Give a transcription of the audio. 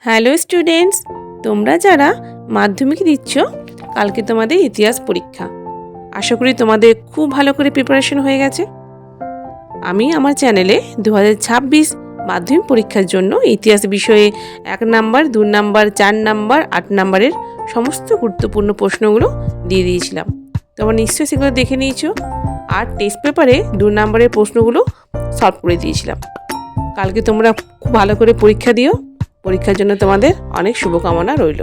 Hello students, তোমরা যারা মাধ্যমিক দিচ্ছ, কালকে তোমাদের ইতিহাস পরীক্ষা। আশা করি তোমাদের খুব ভালো করে প্রিপারেশন হয়ে গেছে। আমি আমার চ্যানেলে 2026 মাধ্যমিক পরীক্ষার জন্য ইতিহাস বিষয়ে 1 নাম্বার, 2 নাম্বার, 4 নাম্বার, 8 নাম্বারের সমস্ত গুরুত্বপূর্ণ প্রশ্নগুলো দিয়ে দিয়েছিলাম। তোমরা নিশ্চয়ই সেগুলো দেখে নিয়েছো। আর টেস্ট পেপারে 2 নাম্বারের প্রশ্নগুলো সলভ করে দিয়েছিলাম। কালকে তোমরা খুব ভালো করে পরীক্ষা দিও। পরীক্ষার জন্য তোমাদের অনেক শুভকামনা রইল।